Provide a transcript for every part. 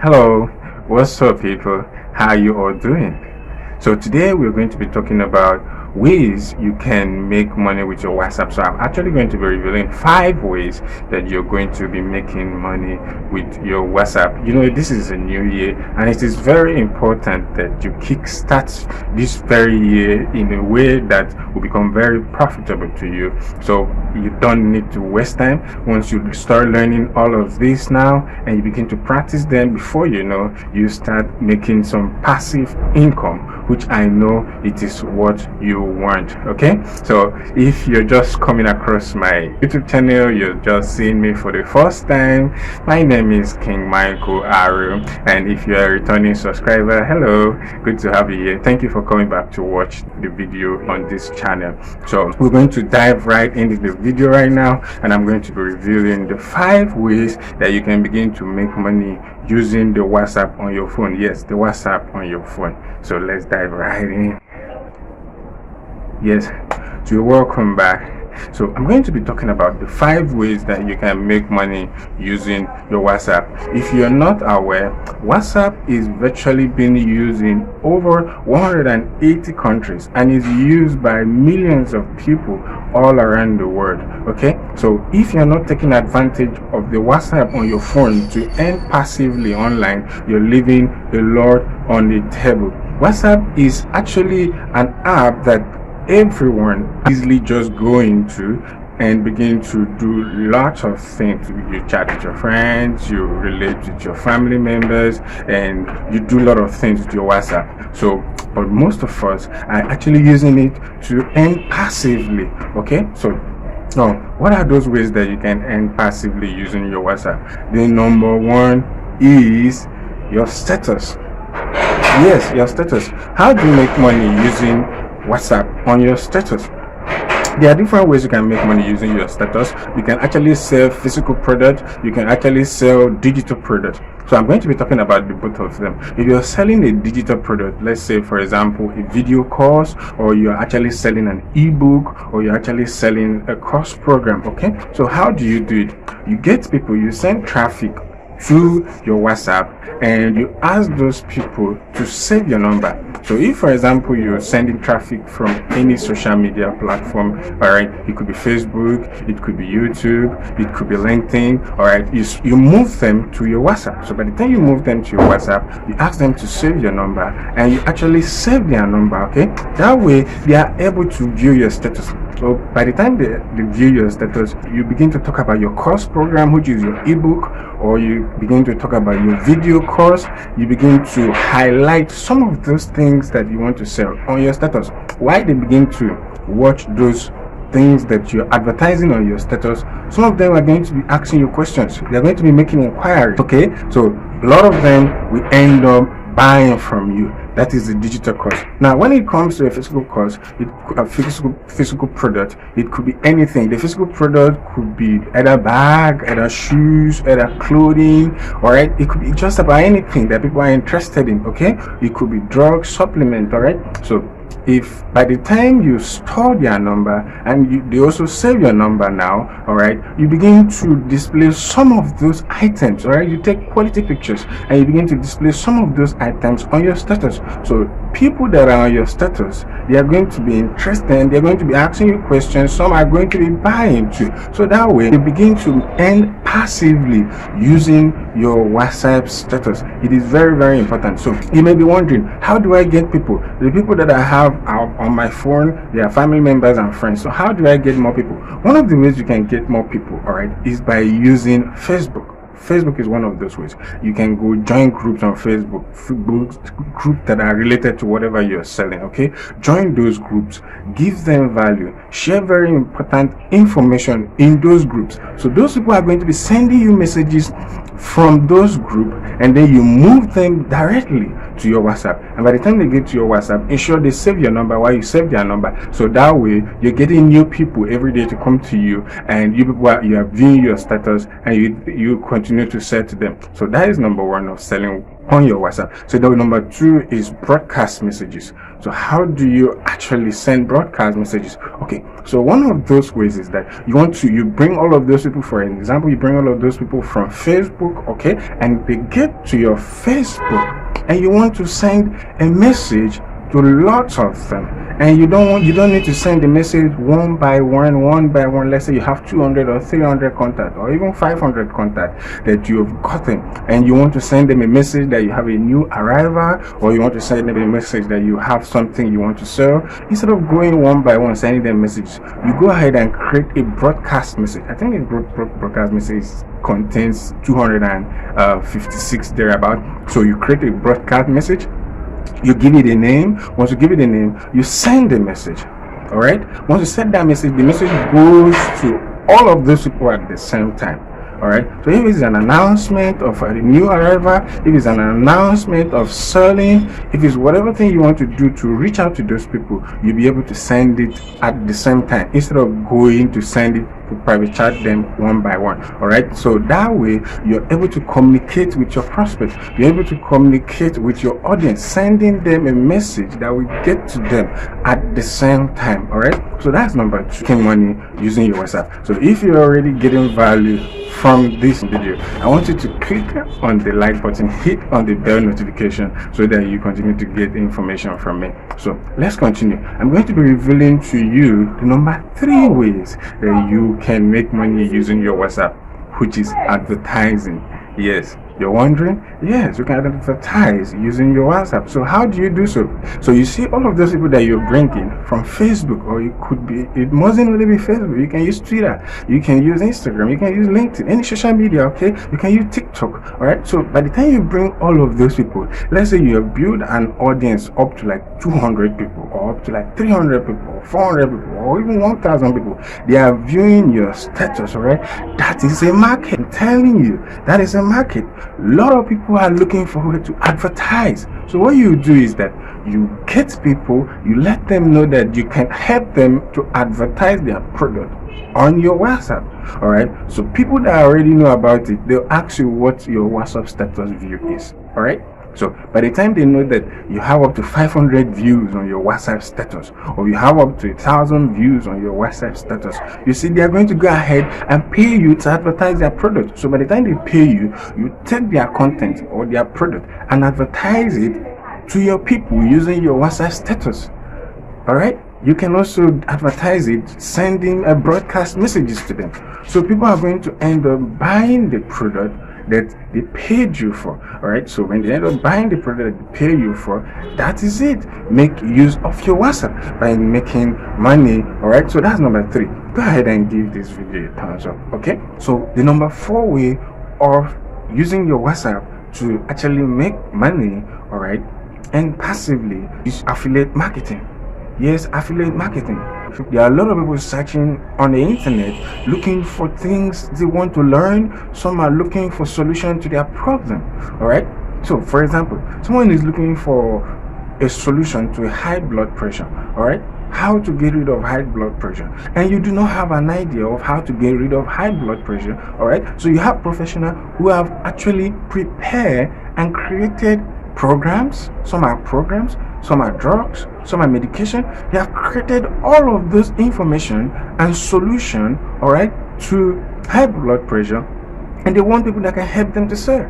Hello, what's up, people? How you all doing? So today we're going to be talking about ways you can make money with your WhatsApp. So I'm actually going to be revealing 5 ways that you're going to be making money with your WhatsApp. You know, this is a new year, and it is very important that you kickstart this very year in a way that will become very profitable to you. So you don't need to waste time. Once you start learning all of this now and you begin to practice them, before you know, you start making some passive income, which I know it is what you want. Okay, so if you're just coming across my YouTube channel, you're just seeing me for the first time, my name is King Michael Aru, and if you're a returning subscriber, hello, good to have you here. Thank you for coming back to watch the video on this channel. So we're going to dive right into the video right now, and I'm going to be revealing the 5 ways that you can begin to make money using the WhatsApp on your phone. Yes, the WhatsApp on your phone. So let's dive right in. Yes, so you're welcome back. So I'm going to be talking about the 5 ways that you can make money using your WhatsApp. If you're not aware, WhatsApp is virtually being used in over 180 countries and is used by millions of people all around the world. Okay, so if you're not taking advantage of the WhatsApp on your phone to earn passively online, you're leaving a lot on the table. WhatsApp is actually an app that everyone easily just go into and begin to do lots of things. You chat with your friends, you relate with your family members, and you do a lot of things with your WhatsApp. So but most of us are actually using it to earn passively. Okay, so now what are those ways that you can earn passively using your WhatsApp? The number one is your status. Yes, your status. How do you make money using WhatsApp on your status? There are different ways you can make money using your status. You can actually sell physical product, you can actually sell digital product. So I'm going to be talking about the both of them. If you're selling a digital product, let's say for example a video course, or you're actually selling an ebook, or you're actually selling a course program. Okay, so how do you do it? You get people, you send traffic to your WhatsApp, and you ask those people to save your number. So if for example you're sending traffic from any social media platform, all right, it could be Facebook, it could be YouTube, it could be LinkedIn, all right, you move them to your WhatsApp. So by the time you move them to your WhatsApp, you ask them to save your number, and you actually save their number. Okay, that way they are able to view your status. So by the time they view your status, you begin to talk about your course program, which is your ebook, or you begin to talk about your video course. You begin to highlight some of those things that you want to sell on your status. Why they begin to watch those things that you're advertising on your status, some of them are going to be asking you questions. They're going to be making inquiries. Okay, so a lot of them will end up buying from you. That is the digital course. Now when it comes to a physical course, a physical product, it could be anything. The physical product could be either bag, either shoes, either clothing, all right, it could be just about anything that people are interested in. Okay, it could be drug, supplement, all right. So if by the time you store their number and they also save your number now, all right, you begin to display some of those items. All right, you take quality pictures and you begin to display some of those items on your status. So people that are on your status, they are going to be interested, and they're going to be asking you questions. Some are going to be buying too. So that way they begin to earn passively using your WhatsApp status. It is very, very important. So you may be wondering, how do I get people? The people that I have on my phone, they are family members and friends. So how do I get more people? One of the ways you can get more people, all right, is by using Facebook. Facebook is one of those ways. You can go join groups on Facebook, groups that are related to whatever you're selling. Okay, join those groups, give them value, share very important information in those groups. So those people are going to be sending you messages from those groups, and then you move them directly to your WhatsApp. And by the time they get to your WhatsApp, ensure they save your number while you save their number. So that way you're getting new people every day to come to you, and you are viewing your status, and you continue to sell to them. So that is number one of selling on your WhatsApp. So the number 2 is broadcast messages. So how do you actually send broadcast messages? Okay, so one of those ways is that you bring all of those people, for example, you bring all of those people from Facebook, okay, and they get to your Facebook, and you want to send a message to lots of them, and you don't need to send the message one by one. Let's say you have 200 or 300 contacts, or even 500 contacts that you've gotten, and you want to send them a message that you have a new arrival, or you want to send them a message that you have something you want to sell. Instead of going one by one sending them messages, you go ahead and create a broadcast message. I think a broadcast message contains 256 thereabout. So you create a broadcast message, you give it a name. Once you give it a name, you send a message. All right, once you send that message, the message goes to all of those people at the same time. All right, so if it's an announcement of a new arrival, if it's an announcement of selling, if it's whatever thing you want to do to reach out to those people, you'll be able to send it at the same time instead of going to send it to private chat them one by one. All right, so that way you're able to communicate with your prospects, you're able to communicate with your audience, sending them a message that will get to them at the same time. All right, so that's number 2, making money using your WhatsApp. So if you're already getting value from this video, I want you to click on the like button, hit on the bell notification, so that you continue to get information from me. So let's continue. I'm going to be revealing to you the number 3 ways that you can make money using your WhatsApp, which is advertising. Yes, you're wondering? Yes, you can advertise using your WhatsApp. So how do you do so? So you see all of those people that you're bringing from Facebook, or it mustn't really be Facebook. You can use Twitter, you can use Instagram, you can use LinkedIn, any social media, okay? You can use TikTok, all right? So by the time you bring all of those people, let's say you have built an audience up to like 200 people, or up to like 300 people, or 400 people, or even 1,000 people. They are viewing your status, all right? That is a market. I'm telling you, that is a market. A lot of people are looking for a way to advertise. So what you do is that you get people, you let them know that you can help them to advertise their product on your WhatsApp. All right, so people that already know about it, they'll ask you what your WhatsApp status view is. All right, so by the time they know that you have up to 500 views on your WhatsApp status, or you have up to 1,000 views on your WhatsApp status, you see, they are going to go ahead and pay you to advertise their product. So by the time they pay you, you take their content or their product and advertise it to your people using your WhatsApp status. All right, you can also advertise it sending a broadcast messages to them. So people are going to end up buying the product that they paid you for. All right, so when they end up buying the product that they pay you for, that is it. Make use of your WhatsApp by making money. All right, so that's number 3. Go ahead and give this video a thumbs up. Okay, so the number 4 way of using your WhatsApp to actually make money, all right, and passively, is affiliate marketing. Yes, affiliate marketing. There are a lot of people searching on the internet looking for things they want to learn. Some are looking for solution to their problem. All right, so for example, someone is looking for a solution to a high blood pressure. All right, how to get rid of high blood pressure, and you do not have an idea of how to get rid of high blood pressure. All right, so you have professionals who have actually prepared and created programs. Some are programs, some are drugs, some are medication. They have created all of this information and solution, all right, to high blood pressure, and they want people that can help them to sell.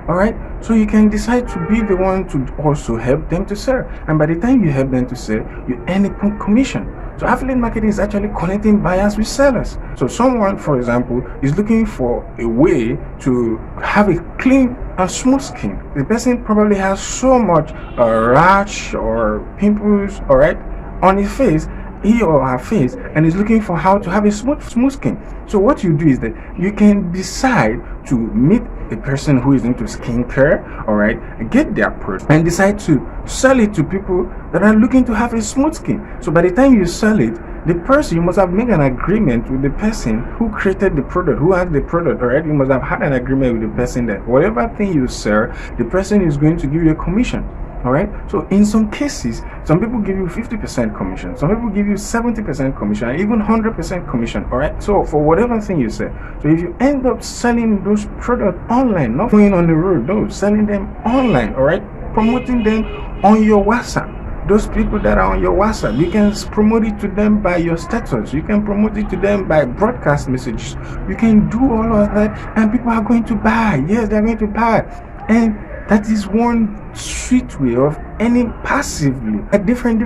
All right, so you can decide to be the one to also help them to sell, and by the time you help them to sell, you earn a commission. So affiliate marketing is actually connecting buyers with sellers. So someone, for example, is looking for a way to have a clean and smooth skin. The person probably has so much rash or pimples, all right, on his face, he or her face, and is looking for how to have a smooth skin. So what you do is that you can decide to meet a person who is into skincare, all right, get their product and decide to sell it to people that are looking to have a smooth skin. So by the time you sell it, the person, you must have made an agreement with the person who created the product, who has the product, all right. You must have had an agreement with the person that whatever thing you sell, the person is going to give you a commission. All right, so in some cases, some people give you 50% commission, some people give you 70% commission, and even 100% commission. All right, so for whatever thing you sell. So if you end up selling those products online, not going on the road, no, selling them online, all right, promoting them on your WhatsApp, those people that are on your WhatsApp. You can promote it to them by your status. You can promote it to them by broadcast messages. You can do all of that, and people are going to buy. Yes, they're going to buy. And that is one sweet way of earning passively a different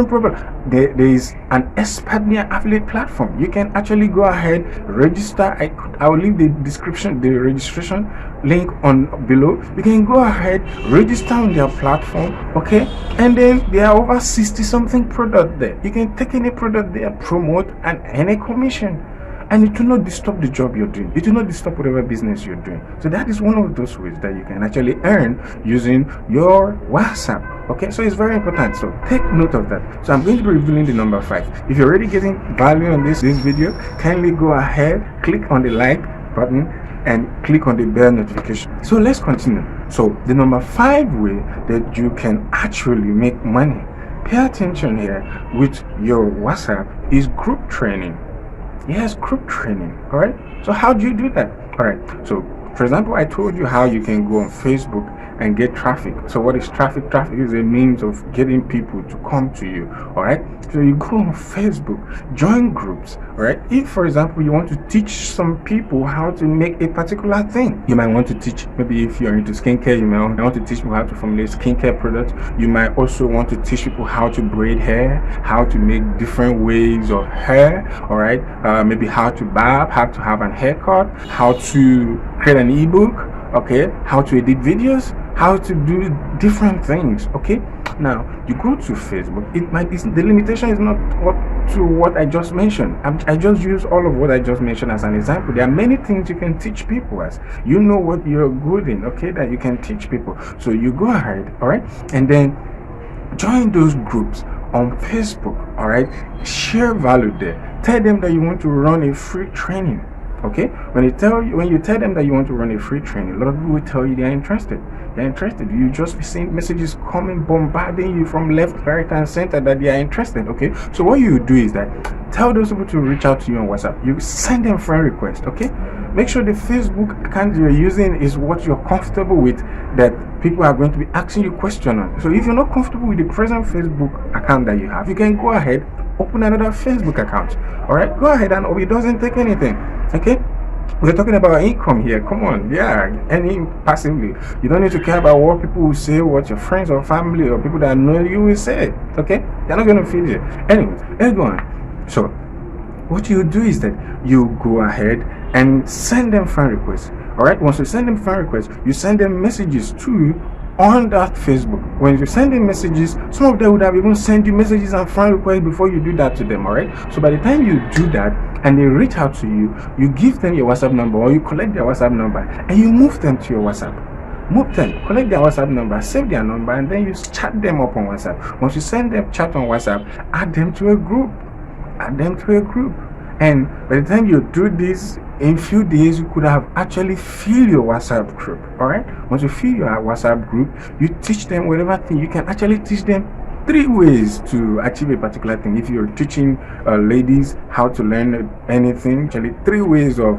problem. There is an expert near affiliate platform. You can actually go ahead, register. I will leave the registration link on below. You can go ahead, register on their platform, okay? And then there are over 60 something product there. You can take any product there, promote, and earn a commission. And it will not disturb the job you're doing. It will not disturb whatever business you're doing. So that is one of those ways that you can actually earn using your WhatsApp. Okay, so it's very important. So take note of that. So I'm going to be revealing the number 5. If you're already getting value on this video, kindly go ahead, click on the like button, and click on the bell notification. So let's continue. So the number 5 way that you can actually make money, pay attention here, with your WhatsApp is group training. Yes, group training. All right, so how do you do that? All right, so for example, I told you how you can go on Facebook and get traffic. So what is traffic? Traffic is a means of getting people to come to you. All right, so you go on Facebook, join groups. All right, if for example you want to teach some people how to make a particular thing, you might want to teach, maybe if you're into skincare, you might want to teach people how to formulate skincare products. You might also want to teach people how to braid hair, how to make different ways of hair. All right, maybe how to barb, how to have an haircut, how to create an ebook, okay, how to edit videos, how to do different things. Okay, now you go to Facebook. The limitation is not what I just mentioned. I just use all of what I just mentioned as an example. There are many things you can teach people as. You know what you're good in, okay, that you can teach people. So you go ahead, all right, and then join those groups on Facebook. All right, share value there. Tell them that you want to run a free training. Okay, when you tell them that you want to run a free training, a lot of people will tell you they're interested. You just be seeing messages coming, bombarding you from left, right, and center that they are interested. Okay, so what you do is that tell those people to reach out to you on WhatsApp. You send them friend request. Okay, make sure the Facebook account you're using is what you're comfortable with, that people are going to be asking you questions on. So if you're not comfortable with the present Facebook account that you have, you can go ahead, open another Facebook account. All right, go ahead, and it doesn't take anything. Okay, we're talking about income here. Come on, yeah, any passively. You don't need to care about what people will say, what your friends or family or people that know you will say. Okay, they're not going to feed you. Anyways, let's go on. So what you do is that you go ahead and send them friend requests. All right, once you send them friend requests, you send them messages too on that Facebook. When you send them messages, some of them would have even sent you messages and friend requests before you do that to them. All right, so by the time you do that and they reach out to you, you give them your WhatsApp number, or you collect their WhatsApp number and you move them to your WhatsApp. Move them, collect their WhatsApp number, save their number, and then you chat them up on WhatsApp. Once you send them chat on WhatsApp, add them to a group. And by the time you do this, in few days you could have actually filled your WhatsApp group. All right, once you fill your WhatsApp group, you teach them whatever thing. You can actually teach them 3 ways to achieve a particular thing. If you're teaching ladies how to learn anything, actually 3 ways of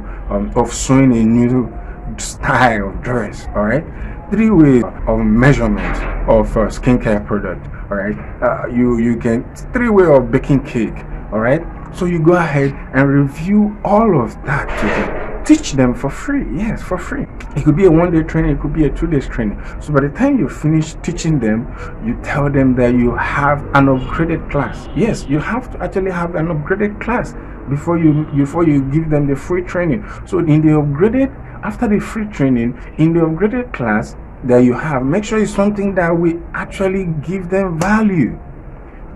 sewing a new style of dress. All right, 3 ways of measurement of skincare product. All right, you can 3 ways of baking cake. All right, so you go ahead and review all of that to them. Teach them for free. Yes, for free. It could be a 1-day training, it could be a 2-day training. So by the time you finish teaching them, you tell them that you have an upgraded class. Yes, you have to actually have an upgraded class before you give them the free training. So in the upgraded, after the free training, in the upgraded class that you have, make sure it's something that will actually give them value.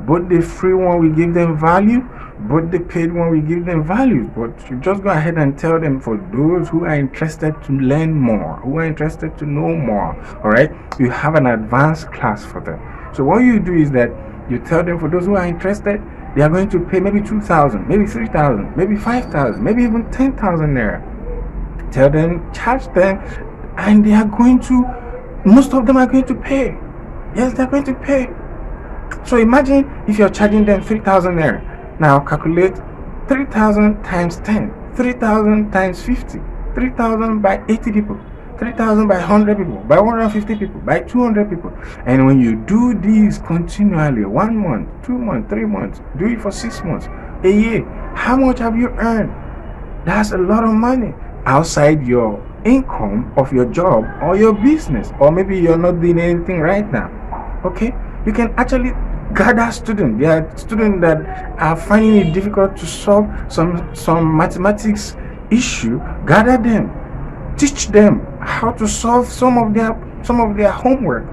Both the free one will give them value, but the paid one will give them value. But you just go ahead and tell them, for those who are interested to learn more, who are interested to know more, all right, you have an advanced class for them. So what you do is that you tell them, for those who are interested, they are going to pay maybe 2,000, maybe 3,000, maybe 5,000, maybe even 10,000 naira. Tell them, charge them, and they are going to, most of them are going to pay. Yes, they're going to pay. So imagine if you're charging them 3,000 naira. Now calculate 3,000 times 10, 3,000 times 50, 3,000 by 80 people. 3,000 by 100 people, by 150 people, by 200 people. And when you do this continually, 1 month, 2 months, 3 months, do it for 6 months, a year, how much have you earned? That's a lot of money outside your income of your job or your business, or maybe you're not doing anything right now. Okay, you can actually gather students. There are students that are finding it difficult to solve some mathematics issue. Gather them, teach them how to solve some of their homework.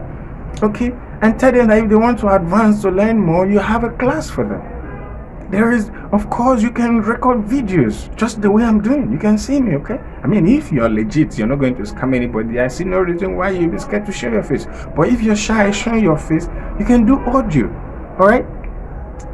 Okay, and tell them that if they want to advance to learn more, you have a class for them. There is, of course, you can record videos just the way I'm doing. You can see me, okay? I mean, if you're legit, you're not going to scam anybody. I see no reason why you'd be scared to show your face. But if you're shy showing your face, you can do audio, all right?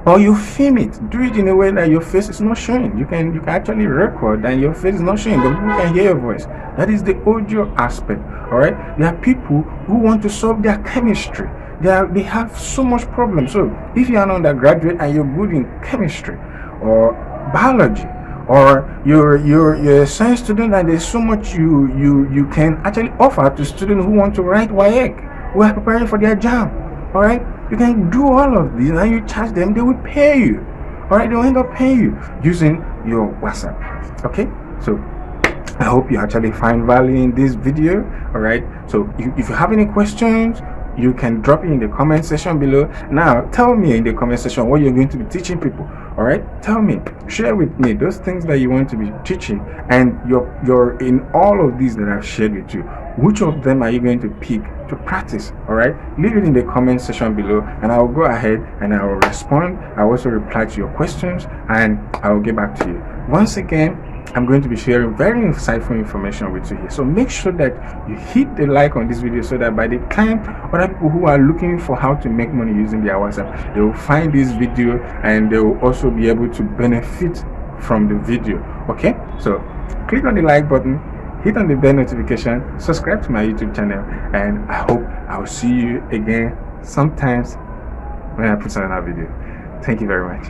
Or you film it. Do it in a way that your face is not showing. You can actually record and your face is not showing, but people can hear your voice. That is the audio aspect, all right? There are people who want to solve their chemistry. They have so much problem. So if you're an undergraduate and you're good in chemistry or biology, or you're a science student and there's so much you can actually offer to students who want to write WAEC, who are preparing for their jam, all right? You can do all of this and you charge them, they will pay you, all right? They will end up paying you using your WhatsApp. Okay, so I hope you actually find value in this video, all right? So if you have any questions, you can drop it in the comment section below. Now tell me in the comment section what you're going to be teaching people, all right? Tell me, share with me those things that you want to be teaching, and you're in all of these that I've shared with you, which of them are you going to pick to practice? All right, leave it in the comment section below and I will go ahead and I will respond. I will also reply to your questions and I will get back to you. Once again, I'm going to be sharing very insightful information with you here, so make sure that you hit the like on this video so that by the time other people who are looking for how to make money using their WhatsApp, they will find this video and they will also be able to benefit from the video. Okay, so click on the like button, hit on the bell notification, subscribe to my YouTube channel, and I hope I'll see you again sometimes when I put another video. Thank you very much.